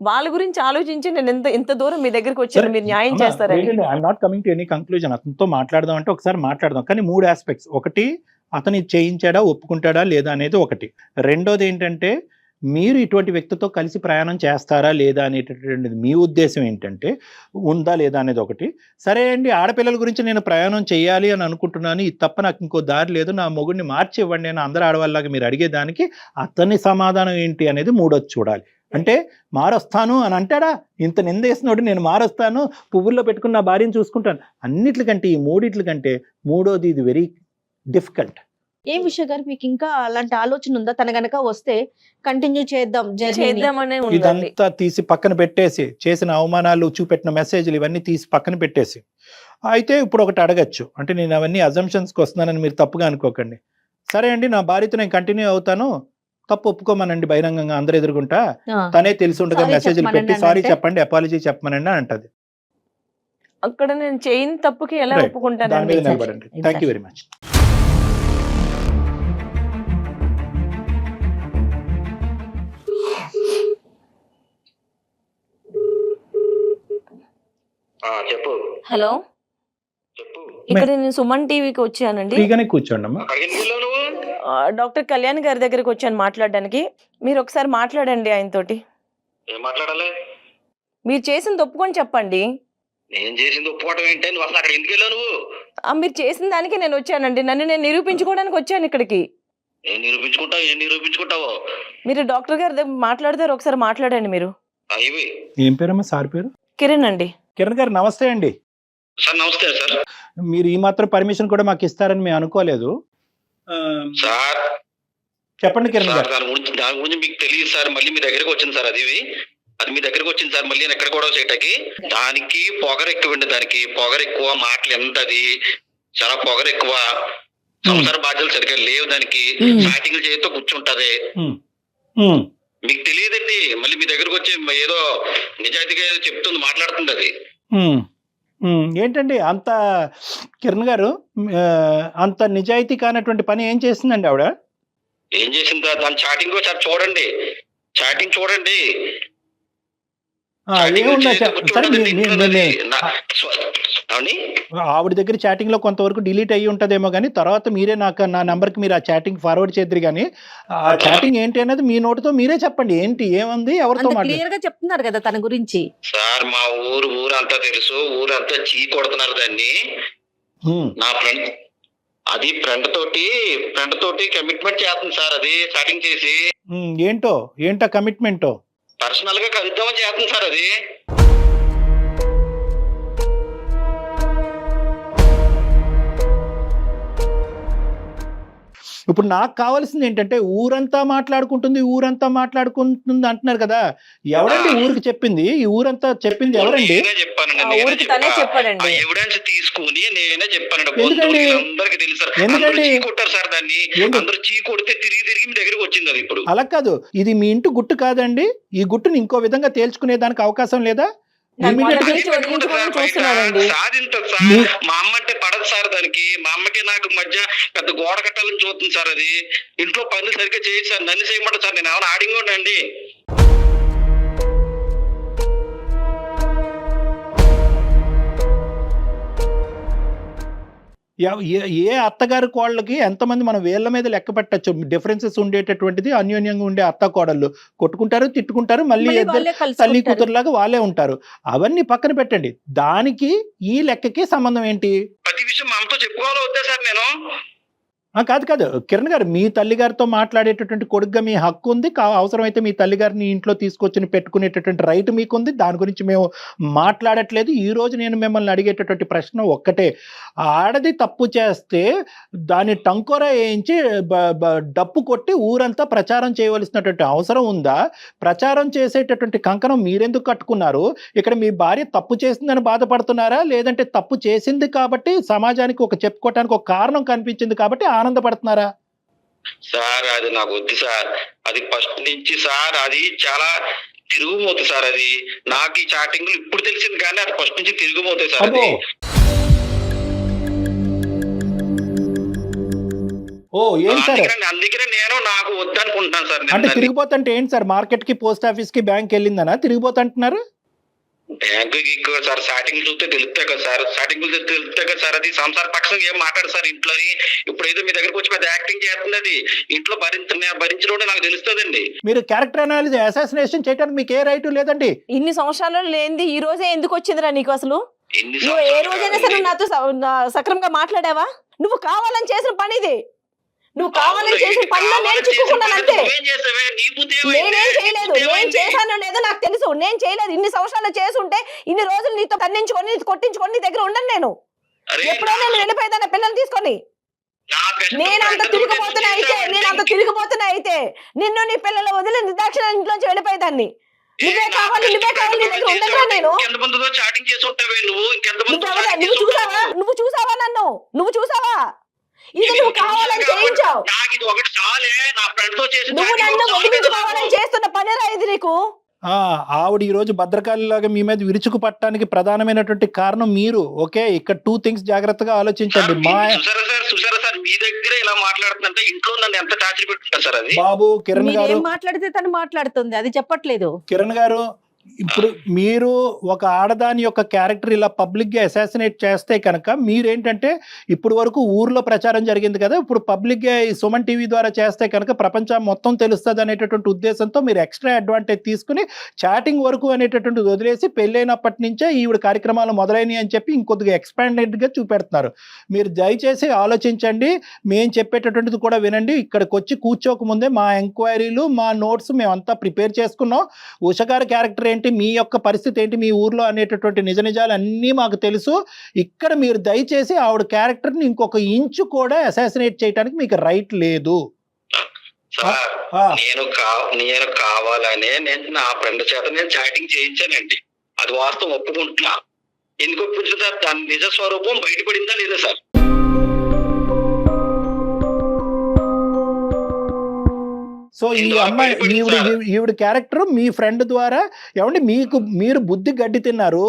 వాళ్ళ గురించి ఆలోచించి నేను ఎంత దూరం మీ దగ్గరికి వచ్చాను, మీరు న్యాయం చేస్తారండి.
I'm not coming to any conclusion. అతనితో మాట్లాడదాం అంటే ఒకసారి మాట్లాడదాం, కానీ 3 ఆస్పెక్ట్స్. ఒకటి, అతను చేయించాడా ఒప్పుకుంటాడా లేదా అనేది ఒకటి. రెండోది ఏంటంటే మీరు ఇటువంటి వ్యక్తితో కలిసి ప్రయాణం చేస్తారా లేదా అనేటటువంటిది మీ ఉద్దేశం ఏంటంటే ఉందా లేదా అనేది ఒకటి. సరే అండి, ఆడపిల్లల గురించి నేను ప్రయాణం చేయాలి అని అనుకుంటున్నాను, ఇది తప్ప నాకు ఇంకో దారి లేదు, నా మొగుడిని మార్చి ఇవ్వండి అని అందరు ఆడవాళ్ళగా మీరు అడిగేదానికి అతని సమాధానం ఏంటి అనేది మూడోది చూడాలి. అంటే మారొస్తాను అని అంటాడా? ఇంత నిందేసినోడు నేను మారొస్తాను, పువ్వుల్లో పెట్టుకున్న నా భార్యను చూసుకుంటాను, అన్నిట్లకంటే ఈ మూడిట్లకంటే మూడోది ఇది వెరీ డిఫికల్ట్.
ఏం విషయం గారు మీకు ఇంకా అలాంటి ఆలోచన ఉందా? తన గనక వస్తే కంటిన్యూ చేద్దామనే
ఇదంతా తీసి పక్కన పెట్టేసి, చేసిన అవమానాలు చూపెట్టిన మెసేజ్లు ఇవన్నీ తీసి పక్కన పెట్టేసి, అయితే ఇప్పుడు ఒకటి అడగచ్చు. అంటే నేను అవన్నీ అజంప్షన్స్కి వస్తున్నానని మీరు తప్పుగా అనుకోకండి. సరే అండి, నా భార్యతో నేను కంటిన్యూ అవుతాను, తప్పు ఒప్పుకోమనండి బహిరంగంగా అందరు ఎదుర్కొంటా, తనే తెలిసి ఉండగా మెసేజ్లు పెట్టి సారీ చెప్పండి, అపాలజీ చెప్పమనండి అని అంటది.
అక్కడ నేను చేయని తప్పుకి ఎలా ఒప్పుకుంటాను?
దాని మీద నిలబడండి. Thank you very much.
చెప్పు.
హలో,
చెప్పు.
ఇక్కడ నేను సుమన్ టీవీకి వచ్చానండి.
ఫ్రీగానే కూర్చోండి అమ్మా.
డాక్టర్ కళ్యాణ్ గారి దగ్గరికి వచ్చాను మాట్లాడడానికి. మీరు ఒకసారి మాట్లాడండి ఆయనతోటి.
ఏం మాట్లాడాలి?
మీరు చేసింది ఒప్పుకొని చెప్పండి.
నేను చేసింది ఒప్పుకోవడం ఏంటి? నువ్వు అసలు అక్కడ ఎందుకు వెళ్ళావు? నువ్వు
మీరు చేసిన దానికి నేను వచ్చానండి. నన్ను నేను నిరూపించుకోవడానికి వచ్చాను ఇక్కడికి.
ఏం నిరూపించుకుంటావు?
మీరు డాక్టర్ గారి దగ్గర మాట్లాడతారు, ఒకసారి మాట్లాడండి మీరు.
ఏం పేరమ్మా సార్ పేరు?
కిరణ్ అండి.
కిరణ్ గారు నమస్తే అండి.
సార్ నమస్తే సార్.
మీరు ఈ మాత్రం పర్మిషన్ కూడా మాకు ఇస్తారని మేము అనుకోలేదు
సార్.
చెప్పండి కిరణ్ గారు.
దాని గురించి మీకు తెలియదు సార్. మళ్ళీ మీ దగ్గరకు వచ్చింది సార్. అది మీ దగ్గరకు వచ్చింది సార్. మళ్ళీ ఎక్కడ కూడా చేయటానికి దానికి పొగరు ఎక్కువ అండి. దానికి పొగరు ఎక్కువ, మాటలు ఎంతది చాలా పొగరు ఎక్కువ, సంసార బాధ్యతలు సరిగ్గా లేవు దానికి. స్టార్టింగ్ చేతితో కూర్చుంటది. మీకు తెలియదండి. మళ్ళీ మీ దగ్గరకు వచ్చి ఏదో నిజాయితీగా ఏదో చెప్తుంది, మాట్లాడుతుంది. అది
ఏంటండి అంత కిరణ్ గారు అంత నిజాయితీ కానటువంటి పని ఏం చేసిందండి ఆవిడ?
ఏం చేసిందా? దాని చాటింగ్ ఒకసారి చూడండి. చాటింగ్ చూడండి.
ఆవిడ దగ్గర చాటింగ్ లో కొంతవరకు డిలీట్ అయ్యి ఉంటదేమో కానీ తర్వాత మీరే నాకు నా నంబర్ కి మీరు ఆ చాటింగ్ ఫార్వర్డ్ చేద్దరు కానీ ఆ చాటింగ్ ఏంటి అనేది మీ నోటితో మీరే చెప్పండి. ఏంటి, ఏముంది, ఎవరితో
క్లియర్ గా చెప్తున్నారు కదా తన గురించి.
సార్ మా ఊరంతా తెలుసు, ఊరంతా చీ కొడుతున్నారు దాన్ని. నా ఫ్రెండ్ అది ఫ్రెండ్ తోటి కమిట్మెంట్ చేస్తుంది సార్. అది చాటింగ్ చేసి
ఏంటో కమిట్మెంటో
పర్సనల్ గా కలుద్దామని చేస్తుంది సార్. అది
ఇప్పుడు నాకు కావాల్సింది ఏంటంటే ఊరంతా మాట్లాడుకుంటుంది అంటున్నారు కదా, ఎవరండి ఊరికి చెప్పింది? ఈ ఊరంతా చెప్పింది ఎవరండి?
నేనే చెప్పానండి,
ఆ
నేనే
ఊరికి తనే
చెప్పా. ఆ
చెప్పాడండి.
ఎవిడెన్స్ తీసుకుని నేనే చెప్పానండి.
ఎందుకండి?
అందరికి తెలుసు సార్.
ఎందుకండి?
అందరూ చీ కొట్టారు సార్ దాన్ని.
ఎందుకు?
అందరూ చీ కొడితే తిరిగి మీ దగ్గరికి వచ్చింది అది ఇప్పుడు.
అలా కాదు, ఇది మీ ఇంటి గుట్టు కాదండి. ఈ గుట్టుని ఇంకో విధంగా తేల్చుకునే దానికి అవకాశం లేదా?
నాకు
Immediate
మొదటి
గా
నుంచి వదిలించుకోవాలని చూస్తున్నాడండి.
సాధించదు సార్.
మీ-
మా అమ్మ అంటే పడదు సార్ దానికి. మా అమ్మకి నాకు మధ్య పెద్ద గోడ కట్టాలని చూస్తుంది సార్. అది ఇంట్లో పనులు సరిగ్గా చేయదు సార్. నన్ను చేయమంటారు సార్. నేను ఏమైనా ఆడింగోండి.
ఏ అత్తగారి కోళ్ళకి ఎంతమంది మనం వేళ్ల మీద లెక్క పెట్టచ్చు డిఫరెన్సెస్ ఉండేటటువంటిది. అన్యోన్యంగా ఉండే అత్త కోడళ్ళు కొట్టుకుంటారు, తిట్టుకుంటారు, మళ్ళీ
మళ్ళీ
ఇద్దరు
వాళ్ళే
తల్లి
కలుసుకుంటారు.
కూతురులాగా వాళ్ళే ఉంటారు. అవన్నీ పక్కన పెట్టండి, దానికి ఈ లెక్కకి సంబంధం ఏంటి?
ప్రతి విషయం మా అమ్మతో చెప్పుకోవాలో వద్దా సార్ నేను?
కాదు కిరణ్ గారు, మీ తల్లిగారితో మాట్లాడేటటువంటి కొడుకుగా మీ హక్కు ఉంది. అవసరమైతే మీ తల్లిగారిని ఇంట్లో తీసుకొచ్చి పెట్టుకునేటటువంటి రైట్ మీకుంది. దాని గురించి మేము మాట్లాడట్లేదు. ఈ రోజు నేను మిమ్మల్ని అడిగేటటువంటి ప్రశ్న ఒక్కటే, ఆడది తప్పు చేస్తే దాన్ని టంకోరా వేయించి డప్పు కొట్టి ఊరంతా ప్రచారం చేయవలసినటువంటి అవసరం ఉందా? ప్రచారం చేసేటటువంటి కంకణం మీరెందుకు కట్టుకున్నారు? ఇక్కడ మీ భార్య తప్పు చేసిందని బాధపడుతున్నారా, లేదంటే తప్పు చేసింది కాబట్టి సమాజానికి చెప్పుకోవటానికి ఒక కారణం కనిపించింది కాబట్టి ఆనందపడుతున్నారా?
సార్ అది నాకు వద్దు సార్. అది ఫస్ట్ నుంచి సార్ అది చాలా తిరుగుమోతు సార్. అది నాకు ఈ చాటింగ్లు ఇప్పుడు తెలిసింది కానీ అది ఫస్ట్ నుంచి తిరుగుమోతాయి సార్. అది
ఏం సార్?
అందుకనే నేను నాకు వద్దనుకుంటున్నాను సార్.
అంటే తిరిగిపోతుంటే ఏంటి సార్? మార్కెట్ కి, పోస్ట్ ఆఫీస్ కి, బ్యాంక్ వెళ్ళిందనా తిరిగిపోతుంటున్నారు?
బ్యాంకుకి ఎక్కువ సార్ స్టార్టింగ్ చూస్తే తెలుస్తాయి కదా సార్. స్టార్టింగ్ తెలుస్తాయి కదా సార్. అది సంసార పక్షం ఏం మాట్లాడు సార్ ఇంట్లో. ఇప్పుడు ఏదో మీ దగ్గరకు వచ్చి పెద్ద యాక్టింగ్ చేస్తుంది. అది ఇంట్లో భరించడం నాకు తెలుస్తుందండి.
మీరు క్యారెక్టర్ అనాలిసిస్ అసాసినేషన్ చేయడానికి మీకు ఏ రైట్ లేదండి.
ఇన్ని సంవత్సరాలు లేనిది ఈ రోజే ఎందుకు వచ్చిందిరా నీకు అసలు?
ఎన్ని
నువ్వు ఏ
సంవత్సరాలు
రోజైనా సరే
కాదండి.
నాతో సక్రమంగా మాట్లాడావా? నువ్వు కావాలని చేసిన పని ఇది. నువ్వు కావాలని చేసిన పనిలో నేను చిక్కుకున్నాను అంతే.
నువ్వేం చేసావే? నీ బుద్ధి ఏమైంది?
నేనేం
నీ
చేయలేదు.
బుద్ధి
నేను
ఏమైంది?
చేశానో లేదో నాకు తెలుసు. నేను చేయలేదు. ఇన్ని సంవత్సరాలు చేసుంటే ఇన్ని రోజులు నీతో కన్నించుకొని, నీతో కొట్టించుకొని నీ దగ్గర ఉండను నేను.
అరే,
ఎప్పుడో నేను వెళ్ళిపోయేదాన్ని పిల్లల్ని తీసుకొని.
నా best
నేను అంత
friend
తిరిగిపోతున్నా అయితే నిన్ను నీ పిల్లలు వదిలి నిర్దాక్షిణ ఇంట్లోంచి వెళ్ళిపోయేదాన్ని. నువ్వే కావాలి నీ దగ్గర ఉండగా నేను.
ఎంతమందితో చాటింగ్ చేసి ఉంటావే నువ్వు?
నువ్వు చూసావా నన్ను? నువ్వు చూసావా? ఇది నువ్వు కావాలని చేయించావు.
నాకు ఇది ఒకటి చాలే. నా ఫ్రెండ్ తో చేసి
నువ్వు నన్ను వదిలించుకోవాలని చేస్తున్న పనిరా ఇది నీకు.
ఆవిడ ఈ రోజు భద్రకాళిలాగా మీ మీద విరుచుకు పట్టడానికి ప్రధానమైనటువంటి కారణం మీరు. ఓకే, ఇక్కడ 2 things జాగ్రత్తగా ఆలోచించండి.
సుసారా సార్ మీ దగ్గర ఇలా మాట్లాడుతుందంటే ఇంట్లో నన్ను ఎంత టార్చర్ పెట్టుకుంటా సార్. అది
బాబు కిరణ్ గారు,
మీరేం మాట్లాడితే తను మాట్లాడుతుంది, అది చెప్పట్లేదు.
కిరణ్ గారు, ఇప్పుడు మీరు ఒక ఆడదాని యొక్క క్యారెక్టర్ ఇలా పబ్లిక్ గా అసాసినేట్ చేస్తే కనుక మీరేంటంటే ఇప్పుడు వరకు ఊర్లో ప్రచారం జరిగింది కదా, ఇప్పుడు పబ్లిక్ గా ఈ సుమన్ టీవీ ద్వారా చేస్తే కనుక ప్రపంచం మొత్తం తెలుస్తుంది అనేటటువంటి ఉద్దేశంతో మీరు ఎక్స్ట్రా అడ్వాంటేజ్ తీసుకుని చాటింగ్ వరకు అనేటటువంటి వదిలేసి పెళ్ళైనప్పటి నుంచే ఈవిడ కార్యక్రమాలు మొదలైనవి అని చెప్పి ఇంకొద్దిగా ఎక్స్పాండెడ్ గా చూపెడుతున్నారు. మీరు దయచేసి ఆలోచించండి, మేము చెప్పేటటువంటిది కూడా వినండి. ఇక్కడికి వచ్చి కూర్చోక ముందే మా ఎంక్వైరీలు, మా నోట్స్ మేమంతా ప్రిపేర్ చేసుకున్నాం. ఉషగారి క్యారెక్టర్ ఏంటి, మీ యొక్క పరిస్థితి ఏంటి మీ ఊర్లో అనేటటువంటి నిజాలు అన్నీ మాకు తెలుసు. ఇక్కడ మీరు దయచేసి ఆవిడ క్యారెక్టర్ని ఇంకొక ఇంచు కూడా అసాసినేట్ చేయడానికి మీకు రైట్ లేదు.
నేను కావాలనే నేను నా ఫ్రెండ్ చేత నేను చాటింగ్ చేయించానండి. అది వాస్తవం, ఒప్పుకుంటున్నా. ఎందుకు ఒప్పుకుంటున్నా? దాని నిజ స్వరూపం బయటపడిందా లేదా సార్?
సో ఈ అమ్మాయి ఈవిడ క్యారెక్టర్ మీ ఫ్రెండ్ ద్వారా ఏమండి మీరు బుద్ధి గడ్డి తిన్నారు.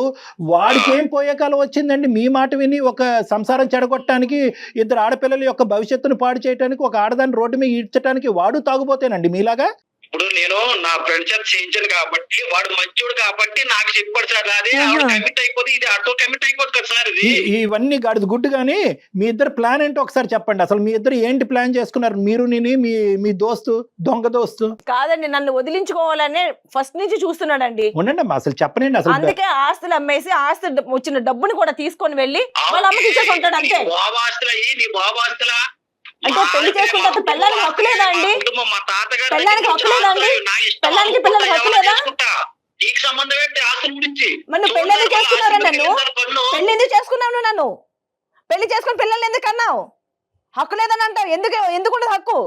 వాడికి ఏం పోయే కాలం వచ్చిందండి? మీ మాట విని ఒక సంసారం చెడగొట్టడానికి, 2 ఆడపిల్లల యొక్క భవిష్యత్తును పాడు చేయడానికి, ఒక ఆడదాన్ని రోడ్డు మీద ఈడ్చడానికి వాడు తాగుపోతేనండి మీలాగా.
ఇప్పుడు నేను నా ఫ్రెండ్ చేత చేయించాను కాబట్టి, వాడు మంచోడు కాబట్టి నాకు చెప్పాడు సార్. అదే కమిట్ అయిపోతే ఇది ఆటో కమిట్ అయిపోతుంది కదా సార్. ఇది
ఇవన్నీ గాడిద గుడ్డు. కానీ మీ ఇద్దరు ప్లాన్ ఏంటో ఒకసారి చెప్పండి. అసలు మీ ఇద్దరు ఏంటి ప్లాన్ చేసుకున్నారు? మీరు మీ దోస్తు, దొంగ దోస్తు
కాదండి, నన్ను వదిలించుకోవాలనే ఫస్ట్ నుంచి చూస్తున్నాడండి.
ఉండండి అమ్మా, అసలు చెప్పనండి. అసలు
అందుకే ఆస్తులు అమ్మేసి ఆస్తి వచ్చిన డబ్బుని కూడా తీసుకొని వెళ్ళి వాళ్ళ అమ్మకి ఇచ్చేసి ఉంటాడు అంతే. అంటే పెళ్లి చేసుకుంటే పిల్లలకి హక్కు లేదా అండి? పిల్లలకి హక్కు లేదా అండి? పిల్లలకి హక్కు లేదా? మరి నువ్వు పెళ్లి ఎందుకు చేసుకున్నారా? నన్ను పెళ్లి ఎందుకు చేసుకున్నావు? నన్ను పెళ్లి చేసుకుని పిల్లల్ని ఎందుకు అన్నావు? హక్కు లేదని అంటావు. ఎందుకుండదు హక్కు?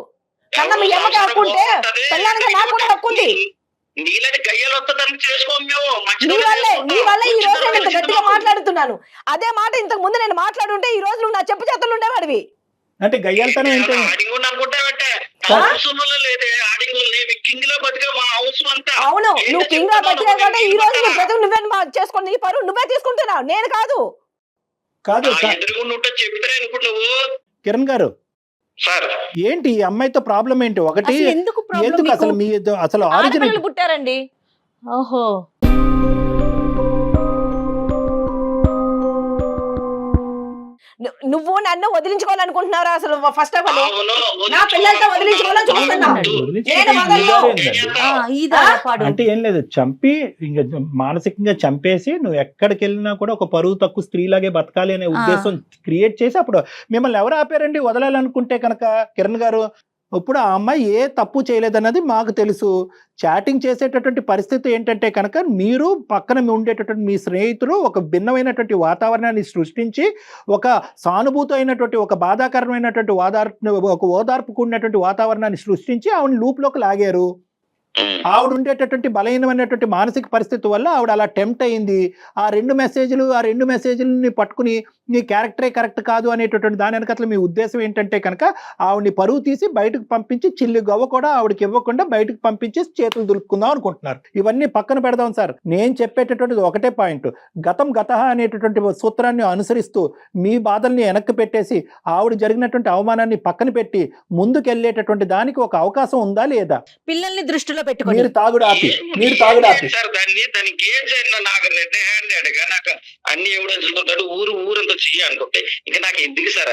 కన్నా మీ అమ్మకి హక్కు ఉంటే పెళ్ళానికి నాకు కూడా హక్కు ఉంది.
నీళ్ళని గయ్యలు వస్తుందని చేసుకోం మేము.
నీ వల్ల ఈ రోజు నేను ఇంత గట్టిగా మాట్లాడుతున్నాను. అదే మాట ఇంతకు ముందు నేను మాట్లాడుంటే ఈ రోజు నువ్వు నా చెప్పు చేతులు ఉండేవాడివి.
అంటే గయ్యాలతనం ఏంటంటే
అవును, నువ్వు కింగ్ గా బతికే కంటే ఈ రోజు నీ బ్రతుకు నువ్వే చేసుకుని నీ పరువు నువ్వే తీసుకుంటున్నావు, నేను కాదు.
కాదు
చెప్తారే నువ్వు
కిరణ్ గారు
సార్.
ఏంటి ఈ అమ్మాయితో ప్రాబ్లం ఏంటి? ఒకటి
అసలు ఎందుకు problem
ఎందుకు అసలు మీ అసలు ఆరిజిన్
ఆడపిల్లలు పుట్టారండి.
ఓహో,
నువ్వు నన్ను వదిలించుకోవాలనుకుంటున్నారా? అసలు ఫస్ట్ ఆఫ్ ఆల్ నా పిల్లలతో వదిలించుకోవాలని చూస్తున్నావు.
అంటే ఏం లేదు, చంపి ఇంకా మానసికంగా చంపేసి నువ్వు ఎక్కడికి వెళ్ళినా కూడా ఒక పరువు తక్కువ స్త్రీలాగే బతకాలి అనే ఉద్దేశం క్రియేట్ చేసి అప్పుడు మిమ్మల్ని ఎవరు ఆపారండి వదలాలనుకుంటే కనుక? కిరణ్ గారు, ఇప్పుడు ఆ అమ్మాయి ఏ తప్పు చేయలేదన్నది మాకు తెలుసు. చాటింగ్ చేసేటటువంటి పరిస్థితి ఏంటంటే కనుక మీరు పక్కన ఉండేటటువంటి మీ స్నేహితులు ఒక భిన్నమైనటువంటి వాతావరణాన్ని సృష్టించి ఒక సానుభూతి అయినటువంటి ఒక బాధాకరమైనటువంటి ఓదార్పు కూడినటువంటి వాతావరణాన్ని సృష్టించి ఆవిడ లూప్లోకి లాగారు. ఆవిడ ఉండేటటువంటి బలహీనమైనటువంటి మానసిక పరిస్థితి వల్ల ఆవిడ అలా టెంప్ట్ అయింది. ఆ రెండు మెసేజ్లని పట్టుకుని నీ క్యారెక్టరే కరెక్ట్ కాదు అనేటటువంటి దాని వెనకట్ల మీ ఉద్దేశం ఏంటంటే కనుక ఆవిడని పరువు తీసి బయటకు పంపించి చిల్లి గవ్వ కూడా ఆవిడకి ఇవ్వకుండా బయటకు పంపించి చేతులు దులుపుకుందాం అనుకుంటున్నారు. ఇవన్నీ పక్కన పెడదాం సార్. నేను చెప్పేటటువంటిది ఒకటే పాయింట్. గతః అనేటటువంటి సూత్రాన్ని అనుసరిస్తూ మీ బాధల్ని వెనక్కి పెట్టేసి ఆవిడ జరిగినటువంటి అవమానాన్ని పక్కన పెట్టి ముందుకెళ్ళేటటువంటి దానికి ఒక అవకాశం ఉందా లేదా?
పిల్లల్ని దృష్టిలో పెట్టుకొని
మీరు తాగుడు ఆపి
సార్ దానికి నాకు రెడ్ హ్యాండెడ్ గా నాకు అన్ని ఎవిడెన్స్ ఊరంతా అనుకుంటే ఇంకా నాకు ఎందుకు సార్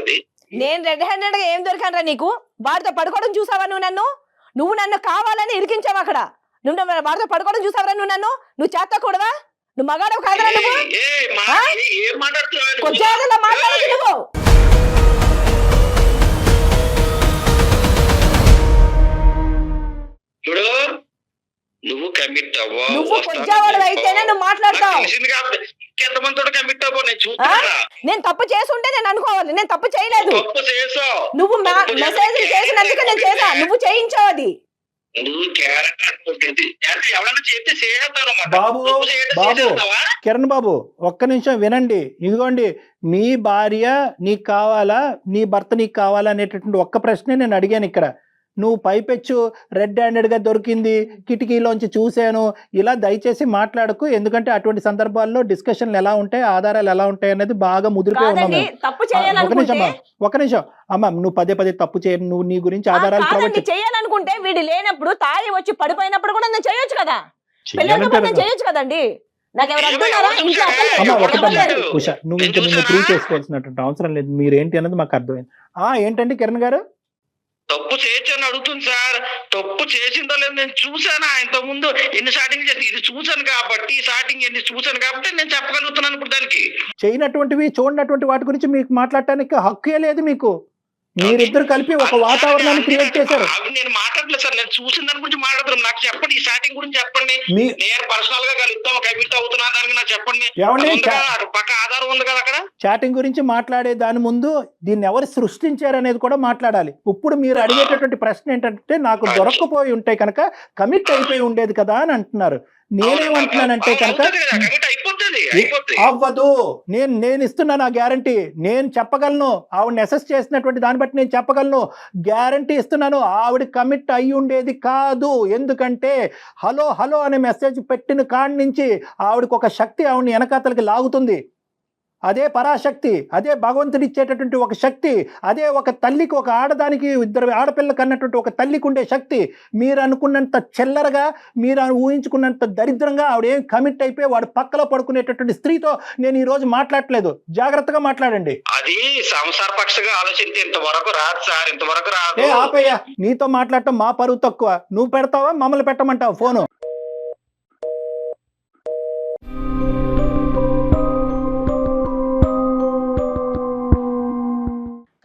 అది?
నేను రెడ్ హ్యాండెడ్ గా ఏం దొరికానరా నీకు? వాడితో పడుకోవడం చూసావా నువ్వు నన్ను కావాలని ఇరికించావు అక్కడ. నువ్వు వాడితో పడుకోవడం చూసావరా నువ్వు చేతకూడదా? నువ్వు మగాడవు కాదరా? నువ్వు మాట్లాడదు నువ్వు.
ఇప్పుడు నువ్వు కమిట్ అవ్వ,
నువ్వు కొద్దివాడు అయితేనే నువ్వు మాట్లాడతావు.
ఎంతమంది కమిట్ అవ్వ నేను చూస్తా.
నేను తప్పు చేసి ఉంటే నేను అనుకోవాలి, నేను తప్పు చేయలేదు.
తప్పు చేసావు
నువ్వు మెసేజ్ చేసినందుకు నేను చేసా, నువ్వు చేయించావు అది.
నువ్వు క్యారెక్టర్ ఎవరైనా చెప్తే చేస్తాను.
బాబు కిరణ్ బాబు ఒక్క నిమిషం వినండి. ఇదిగోండి, మీ భార్య నీకు కావాలా, నీ భర్త నీకు కావాలా అనేటటువంటి ఒక్క ప్రశ్నే నేను అడిగాను ఇక్కడ. నువ్వు పైపెచ్చు రెడ్ హ్యాండెడ్గా దొరికింది, కిటికీలోంచి చూశాను, ఇలా దయచేసి మాట్లాడకు. ఎందుకంటే అటువంటి సందర్భాల్లో డిస్కషన్లు ఎలా ఉంటాయి, ఆధారాలు ఎలా ఉంటాయి అనేది బాగా ముదిరిపోయి ఉన్నాము. ఒక నిమిషం అమ్మ, నువ్వు పదే తప్పు చేయ, నువ్వు నీ గురించి ఆధారాలు
చేయాలనుకుంటే వీడు లేనప్పుడు తాగి వచ్చి పడిపోయినప్పుడు కూడా నేను చేయొచ్చు కదా, చేయొచ్చు కదండి.
ఉషా, నువ్వు ఇంకా నిన్ను ప్రూవ్ చేసుకోవాల్సినటువంటి అవసరం లేదు. మీరేంటి అన్నది మాకు అర్థమైంది. ఏంటండి కిరణ్ గారు?
తప్పు చేయొచ్చని అడుగుతుంది సార్. తప్పు చేసిందో లేదు నేను చూసాను. ఇంత ముందు ఎన్ని స్టార్టింగ్ చేసి ఇది చూసాను కాబట్టి, స్టార్టింగ్ ఎన్ని చూసాను కాబట్టి నేను చెప్పగలుగుతున్నాను. ఇప్పుడు దానికి
చేయనటువంటివి చూడనటువంటి వాటి గురించి మీకు మాట్లాడటానికి హక్కే లేదు మీకు. మీరిద్దరు కలిపి ఒక వాతావరణాన్ని క్రియేట్ చేశారు.
నేను మాట్లాడలేదు సార్, నేను చూసిన దాని గురించి మాట్లాడుతున్నాను. నాకు చెప్పండి, ఈ స్టార్టింగ్ గురించి చెప్పండి. నేను పర్సనల్ గా కలుగుతాం కమిట్ అవుతున్నా దానికి నాకు చెప్పండి. పక్క ఆధారం ఉంది కదా అక్కడ.
చాటింగ్ గురించి మాట్లాడే దాని ముందు దీన్ని ఎవరు సృష్టించారు అనేది కూడా మాట్లాడాలి. ఇప్పుడు మీరు అడిగేటటువంటి ప్రశ్న ఏంటంటే నాకు దొరక్కపోయి ఉంటే కనుక కమిట్ అయిపోయి ఉండేది కదా అని అంటున్నారు. నేనేమంటున్నానంటే కనుక అవ్వదు. నేను ఇస్తున్నాను ఆ గ్యారంటీ. నేను చెప్పగలను, ఆవిడని అసెస్ చేసినటువంటి దాన్ని బట్టి నేను చెప్పగలను, గ్యారంటీ ఇస్తున్నాను. ఆవిడ కమిట్ అయ్యి ఉండేది కాదు. ఎందుకంటే హలో అనే మెసేజ్ పెట్టిన కాడి నుంచి ఆవిడకి ఒక శక్తి ఆవిడని వెనకాతలకి లాగుతుంది. అదే పరాశక్తి, అదే భగవంతుడు ఇచ్చేటటువంటి ఒక శక్తి, అదే ఒక తల్లికి, ఒక ఆడదానికి, ఇద్దరు ఆడపిల్లకి అన్నటువంటి ఒక తల్లికి ఉండే శక్తి. మీరు అనుకున్నంత చిల్లరగా, మీరు ఊహించుకున్నంత దరిద్రంగా ఆవిడ ఏం కమిట్ అయిపోయి వాడు పక్కలో పడుకునేటటువంటి స్త్రీతో నేను ఈ రోజు మాట్లాడలేదు. జాగ్రత్తగా మాట్లాడండి.
అది సంసార పక్షంగా ఆలోచించి ఇంతవరకు రాదు సార్, ఇంతవరకు రాదు.
ఆపయ్యా, నీతో మాట్లాడటం మా పరువు తక్కువ. నువ్వు పెడతావా, మమ్మల్ని పెట్టమంటావు ఫోను?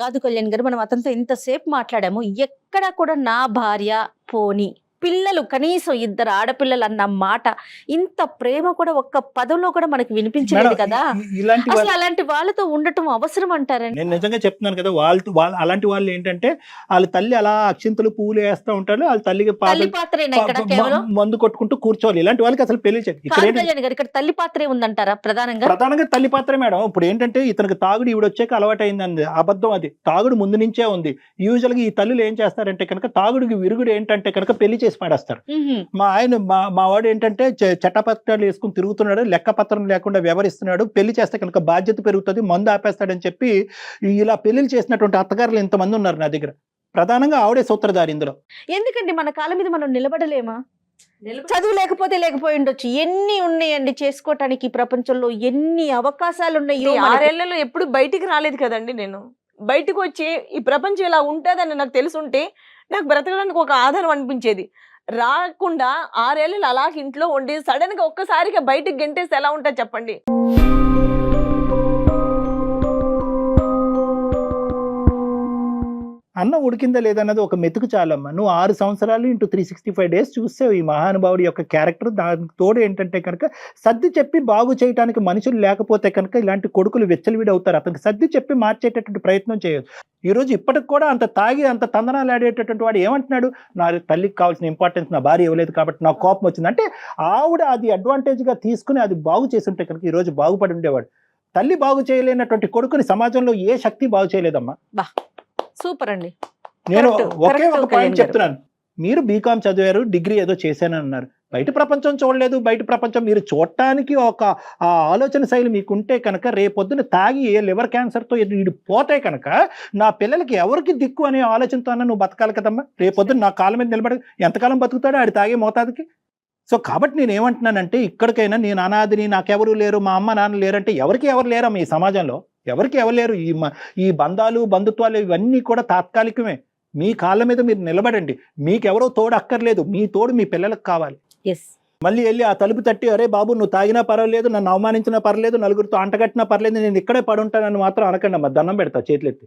కాదు కళ్యాణ్ గారు, మనం అతనితో ఇంతసేపు మాట్లాడాము, ఎక్కడ కూడా నా భార్య పోని పిల్లలు కనీసం 2 ఆడపిల్లలు అన్న మాట, ఇంత ప్రేమ కూడా ఒక్క పదంలో కూడా మనకి వినిపించలేదు
మేడం,
కదా.
ఇలాంటి
అసలు అలాంటి వాళ్ళతో ఉండటం అవసరం అంటారండి?
నేను నిజంగా చెప్తున్నాను కదా, వాళ్ళు అలాంటి వాళ్ళు ఏంటంటే వాళ్ళ తల్లి అలా అక్షింతలు పూలు వేస్తూ ఉంటారు, వాళ్ళ తల్లికి
తల్లి పాత్రేనా ఇక్కడ కేవలం?
మందు కొట్టుకుంటూ కూర్చోవాలి. ఇలాంటి వాళ్ళకి అసలు పెళ్లి చేయదు. ఇక్కడ
కాదు కళ్యాణ్ గారు, ఇక్కడ తల్లి పాత్రే ఉందంటారా ప్రధానంగా?
ప్రధానంగా తల్లి పాత్రే మేడం. ఇప్పుడు ఏంటంటే ఇతనికి తాగుడు ఈవిడ వచ్చాక అలవాటు అయిందండి. అబద్ధం అది. తాగుడు ముందు నుంచే ఉంది. యూజువల్ గా ఈ తల్లులు ఏం చేస్తారంటే కనుక తాగుడికి విరుగుడు ఏంటంటే కనుక పెళ్లి చేసి పాడేస్తారు. మా వాడు ఏంటంటే చట్టపత్రాలు వేసుకుని తిరుగుతున్నాడు, లెక్కపత్రం లేకుండా వ్యవహరిస్తున్నాడు, పెళ్లి చేస్తే కనుక బాధ్యత పెరుగుతుంది, మందు ఆపేస్తాడని చెప్పి ఇలా పెళ్లిలు చేసినటువంటి అత్తగారులు ఇంతమంది ఉన్నారు నా దగ్గర. ప్రధానంగా ఆవిడే సూత్రధారి ఇందులో.
ఎందుకండి మన కాళ్ళ మీద మనం నిలబడలేమా? చదువు లేకపోయి ఉండొచ్చు, ఎన్ని ఉన్నాయండి చేసుకోవటానికి ఈ ప్రపంచంలో, ఎన్ని అవకాశాలు ఉన్నాయో.
6 ఏళ్లలో ఎప్పుడు బయటికి రాలేదు కదండి. నేను బయటకు వచ్చి ఈ ప్రపంచం ఇలా ఉంటుందని నాకు తెలుసుంటే నాకు బ్రతకడానికి ఒక ఆధారం అనిపించేది. రాకుండా 6 ఏళ్ళు అలా ఇంట్లో ఉండి సడన్ గా ఒక్కసారిగా బయటికి గెంటేస్తే ఎలా ఉంటుంది చెప్పండి.
అన్నం ఉడికిందా లేదన్నది ఒక మెతుకు చాలమ్మా. నువ్వు 6 సంవత్సరాలు ఇంటూ 365 days చూసావు ఈ మహానుభావుడి యొక్క క్యారెక్టర్. దానికి తోడు ఏంటంటే కనుక సర్ది చెప్పి బాగు చేయడానికి మనుషులు లేకపోతే కనుక ఇలాంటి కొడుకులు వెచ్చలివిడి అవుతారు. అతనికి సర్ది చెప్పి మార్చేటటువంటి ప్రయత్నం చేయదు. ఈ రోజు ఇప్పటికి కూడా అంత తాగి అంత తందనాలు ఆడేటటువంటి వాడు ఏమంటున్నాడు, నా తల్లికి కావాల్సిన ఇంపార్టెన్స్ నా భార్య ఇవ్వలేదు కాబట్టి నాకు కోపం వచ్చింది అంటే, ఆవిడ అది అడ్వాంటేజ్ గా తీసుకుని అది బాగు చేసి ఉంటే కనుక ఈ రోజు బాగుపడి ఉండేవాడు. తల్లి బాగు చేయలేనటువంటి కొడుకుని సమాజంలో ఏ శక్తి బాగు చేయలేదమ్మా.
సూపర్ అండి.
నేను ఒకే
correct
ఒక పాయింట్ చెప్తున్నాను. మీరు బీకామ్ చదివారు, డిగ్రీ ఏదో చేశాను అన్నారు, బయట ప్రపంచం చూడలేదు. బయట ప్రపంచం మీరు చూడటానికి ఒక ఆలోచన శైలి మీకుంటే కనుక రేపొద్దున తాగి ఏ లివర్ క్యాన్సర్తో వీడు పోతే కనుక నా పిల్లలకి ఎవరికి దిక్కు అనే ఆలోచనతో నువ్వు బతకాలి కదమ్మా. రేపొద్దున నా కాళ్ళ మీద నిలబడి ఎంతకాలం బతుకుతాడో ఆడి తాగే మోతాదుకి. సో కాబట్టి నేను ఏమంటున్నానంటే, ఇక్కడికైనా నేను అనాథిని, నాకెవరు లేరు, మా అమ్మ నాన్న లేరంటే ఎవరికి ఎవరు లేరమ్మా ఈ సమాజంలో. ఎవరికి ఎవరు లేరు. ఈ బంధాలు బంధుత్వాలు ఇవన్నీ కూడా తాత్కాలికమే. మీ కాళ్ళ మీద మీరు నిలబడండి. మీకెవరో తోడు అక్కర్లేదు, మీ తోడు మీ పిల్లలకు కావాలి. మళ్ళీ వెళ్ళి ఆ తలుపు తట్టి, అరే బాబు నువ్వు తాగినా పర్వాలేదు, నన్ను అవమానించినా పర్లేదు, నలుగురితో అంటగట్టినా పర్లేదు, నేను ఇక్కడే పడుంటానని మాత్రం అనకండి అమ్మా. దండం పెడతా చేతులెత్తి.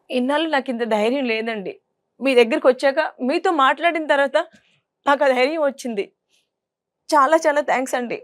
ఇన్నాళ్ళు నాకు ఇంత ధైర్యం లేదండి. మీ దగ్గరికి వచ్చాక మీతో మాట్లాడిన తర్వాత నాకు ఆ ధైర్యం వచ్చింది. చాలా చాలా థ్యాంక్స్ అండి.